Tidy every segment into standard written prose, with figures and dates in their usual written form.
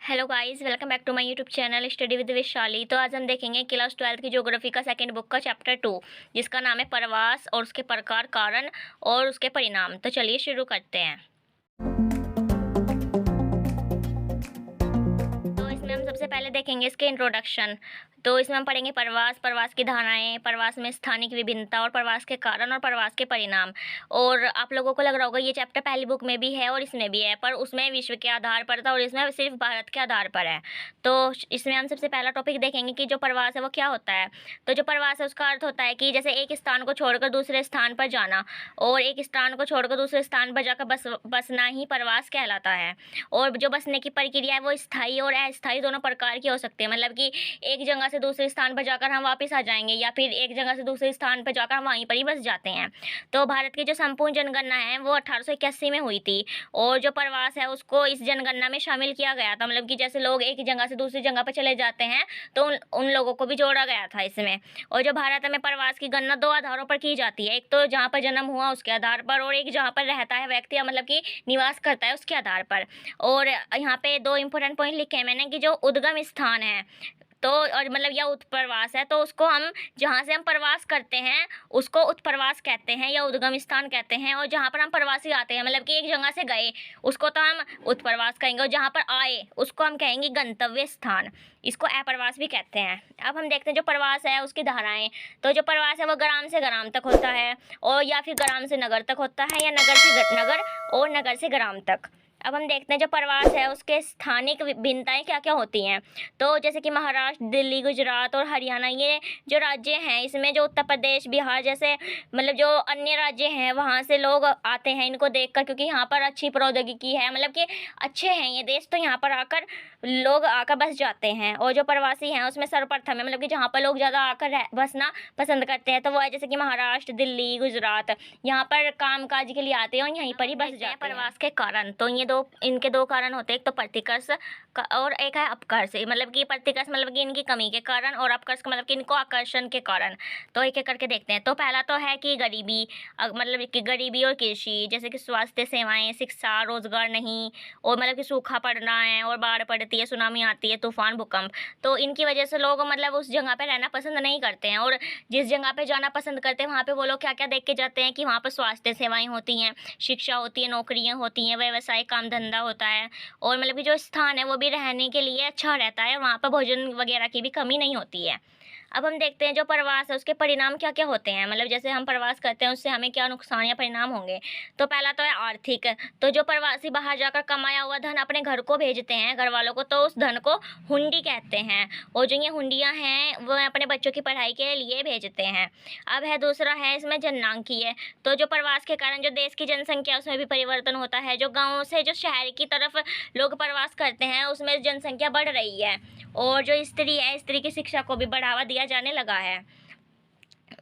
Hello guys, welcome back to my YouTube channel study with Vishali. तो आज हम देखेंगे क्लास 12 की ज्योग्राफी का सेकंड बुक का चैप्टर 2, जिसका नाम है प्रवास और उसके प्रकार, कारण और उसके परिणाम। तो चलिए शुरू करते हैं। तो इसमें हम सबसे पहले देखेंगे इसके इंट्रोडक्शन। तो इसमें हम पढ़ेंगे प्रवास, प्रवास की धारणाएं, प्रवास में स्थानिक विभिन्नता और प्रवास के कारण और प्रवास के परिणाम। और आप लोगों को लग रहा होगा ये चैप्टर पहली बुक में भी है और इसमें भी है, पर उसमें विश्व के आधार पर था और इसमें सिर्फ भारत के आधार पर है। तो इसमें हम सबसे पहला टॉपिक देखेंगे कि जो प्रवास है वो क्या होता है। तो जो प्रवास है उसका अर्थ होता है कि जैसे एक स्थान को छोड़कर दूसरे स्थान पर जाना, और एक स्थान को छोड़कर दूसरे स्थान पर जाकर बसना ही प्रवास कहलाता है। और जो बसने की प्रक्रिया है वो स्थायी और अस्थायी दोनों प्रकार की हो सकती है। मतलब कि एक जगह से दूसरे स्थान पर जाकर हम वापस आ जाएंगे, या फिर एक जगह से दूसरे स्थान पर जाकर हम वहीं पर ही बस जाते हैं। तो भारत की जो संपूर्ण जनगणना है वो 1881 में हुई थी, और जो प्रवास है उसको इस जनगणना में शामिल किया गया था। मतलब कि जैसे लोग एक जगह से दूसरी जगह पर चले जाते हैं तो उन लोगों को भी जोड़ा गया था इसमें। और जो भारत में प्रवास की गणना दो आधारों पर की जाती है, एक तो जहाँ पर जन्म हुआ उसके आधार पर, और एक जहाँ पर रहता है व्यक्ति, मतलब कि निवास करता है उसके आधार पर। और यहाँ पे दो इंपॉर्टेंट पॉइंट लिखे हैं मैंने कि जो उद्गम स्थान है तो, और मतलब या उत्प्रवास है, तो उसको हम जहाँ से हम प्रवास करते हैं उसको उत्प्रवास कहते हैं या उद्गम स्थान कहते हैं। और जहाँ पर हम प्रवासी आते हैं, मतलब कि एक जगह से गए, उसको तो हम उत्प्रवास कहेंगे, और जहाँ पर आए उसको हम कहेंगे गंतव्य स्थान। इसको अप्रवास भी कहते हैं। अब हम देखते हैं जो प्रवास है उसकी धाराएं। तो जो प्रवास है वो ग्राम से ग्राम तक होता है, और या फिर ग्राम से नगर तक होता है, या नगर से नगर और नगर से ग्राम तक। अब हम देखते हैं जो प्रवास है उसके स्थानिक भिन्नताएं क्या क्या होती हैं। तो जैसे कि महाराष्ट्र, दिल्ली, गुजरात और हरियाणा, ये जो राज्य हैं, इसमें जो उत्तर प्रदेश, बिहार जैसे मतलब जो अन्य राज्य हैं वहाँ से लोग आते हैं इनको देखकर, क्योंकि यहाँ पर अच्छी प्रौद्योगिकी है, मतलब कि अच्छे हैं ये देश, तो यहाँ पर आकर लोग आकर बस जाते हैं। और जो प्रवासी हैं उसमें सर्वप्रथम है, मतलब कि जहाँ पर लोग ज़्यादा आकर बसना पसंद करते हैं, तो वो है जैसे कि महाराष्ट्र, दिल्ली, गुजरात। यहाँ पर काम काज के लिए आते हैं और यहीं पर ही बस जाते हैं। प्रवास के कारण, तो ये इनके दो कारण होते हैं, एक तो प्रतिकर्ष और एक है अपकर्ष। मतलब कि प्रतिकर्ष मतलब कि इनकी कमी के कारण, और अपकर्ष मतलब कि इनको आकर्षण के कारण। तो एक एक करके देखते हैं। तो पहला तो है कि गरीबी, मतलब कि गरीबी और कृषि, जैसे कि स्वास्थ्य सेवाएं, शिक्षा, रोजगार नहीं, और मतलब कि सूखा पड़ना है, और बाढ़ पड़ती है, सुनामी आती है, तूफान, भूकंप। तो इनकी वजह से लोग मतलब उस जगह पे रहना पसंद नहीं करते हैं, और जिस जगह पे जाना पसंद करते हैं वहाँ पे वो लोग क्या क्या देख के जाते हैं कि वहाँ पर स्वास्थ्य सेवाएं होती हैं, शिक्षा होती है, नौकरियाँ होती हैं, व्यवसाय, काम धंधा होता है, और मतलब कि जो स्थान है वो भी रहने के लिए अच्छा रहता है, वहाँ पर भोजन वगैरह की भी कमी नहीं होती है। अब हम देखते हैं जो प्रवास है उसके परिणाम क्या क्या होते हैं। मतलब जैसे हम प्रवास करते हैं उससे हमें क्या नुकसान या परिणाम होंगे। तो पहला तो है आर्थिक। तो जो प्रवासी बाहर जाकर कमाया हुआ धन अपने घर को भेजते हैं, घर वालों को, तो उस धन को हुंडी कहते हैं, और जो ये हुंडियाँ हैं वो अपने बच्चों की पढ़ाई के लिए भेजते हैं। अब है दूसरा है इसमें जननांकीय। तो जो प्रवास के कारण जो देश की जनसंख्या उसमें भी परिवर्तन होता है। जो गाँव से जो शहर की तरफ लोग प्रवास करते हैं उसमें जनसंख्या बढ़ रही है, और जो स्त्री है, स्त्री की शिक्षा को भी बढ़ावा दिया जाने लगा है।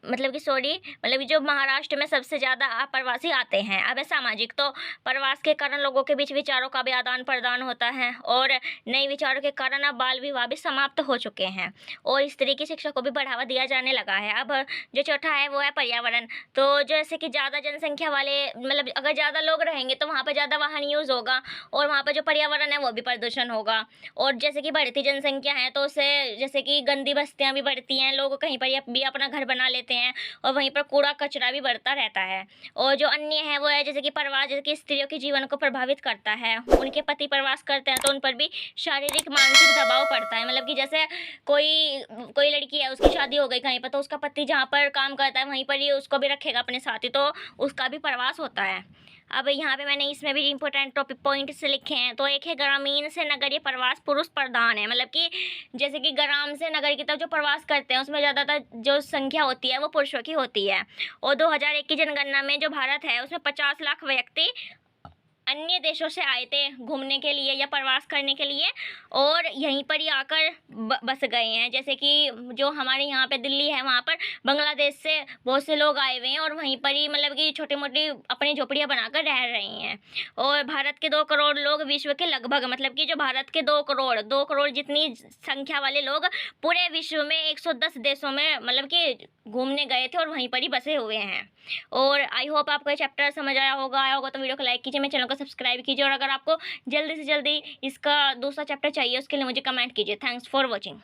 मतलब कि जो महाराष्ट्र में सबसे ज़्यादा प्रवासी आते हैं। अब है सामाजिक। तो प्रवास के कारण लोगों के बीच विचारों का भी आदान प्रदान होता है, और नए विचारों के कारण अब बाल विवाह भी समाप्त हो चुके हैं, और स्त्री की शिक्षा को भी बढ़ावा दिया जाने लगा है। अब जो चौथा है वो है पर्यावरण। तो जैसे कि ज़्यादा जनसंख्या वाले, मतलब अगर ज़्यादा लोग रहेंगे तो वहाँ पर ज़्यादा वाहन यूज़ होगा, और वहाँ पर जो पर्यावरण है वो भी प्रदूषण होगा। और जैसे कि बढ़ती जनसंख्या है तो उससे जैसे कि गंदी बस्तियाँ भी बढ़ती हैं, लोग कहीं पर भी अपना घर बना लेते हैं, और वहीं पर कूड़ा कचरा भी बढ़ता रहता है। और जो अन्य है वो है जैसे कि प्रवास, जैसे कि स्त्रियों के जीवन को प्रभावित करता है। उनके पति प्रवास करते हैं तो उन पर भी शारीरिक मानसिक दबाव पड़ता है। मतलब कि जैसे कोई लड़की है, उसकी शादी हो गई कहीं पर, तो उसका पति जहाँ पर काम करता है वहीं पर ही उसको भी रखेगा अपने साथ ही, तो उसका भी प्रवास होता है। अब यहाँ पे मैंने इसमें भी इंपॉर्टेंट टॉपिक पॉइंट से लिखे हैं। तो एक है ग्रामीण से नगरीय प्रवास पुरुष प्रधान है। मतलब कि जैसे कि ग्राम से नगर की तरफ जो प्रवास करते हैं उसमें ज़्यादातर जो संख्या होती है वो पुरुषों की होती है। और 2001 की जनगणना में जो भारत है उसमें 50 लाख व्यक्ति अन्य देशों से आए थे घूमने के लिए या प्रवास करने के लिए, और यहीं पर ही आकर बस गए हैं। जैसे कि जो हमारे यहाँ पे दिल्ली है वहाँ पर बांग्लादेश से बहुत से लोग आए हुए हैं, और वहीं पर ही मतलब कि छोटी मोटी अपनी झोपड़ियाँ बनाकर रह रहे हैं। और भारत के 2 करोड़ लोग विश्व के लगभग, मतलब कि जो भारत के 2 करोड़ जितनी संख्या वाले लोग पूरे विश्व में 110 देशों में मतलब कि घूमने गए थे और वहीं पर ही बसे हुए हैं। और आई होप आपको ये चैप्टर समझ आया होगा तो वीडियो को लाइक कीजिए, मेरे चैनल को सब्सक्राइब कीजिए और अगर आपको जल्दी से जल्दी इसका दूसरा चैप्टर चाहिए उसके लिए मुझे कमेंट कीजिए। Thanks for watching.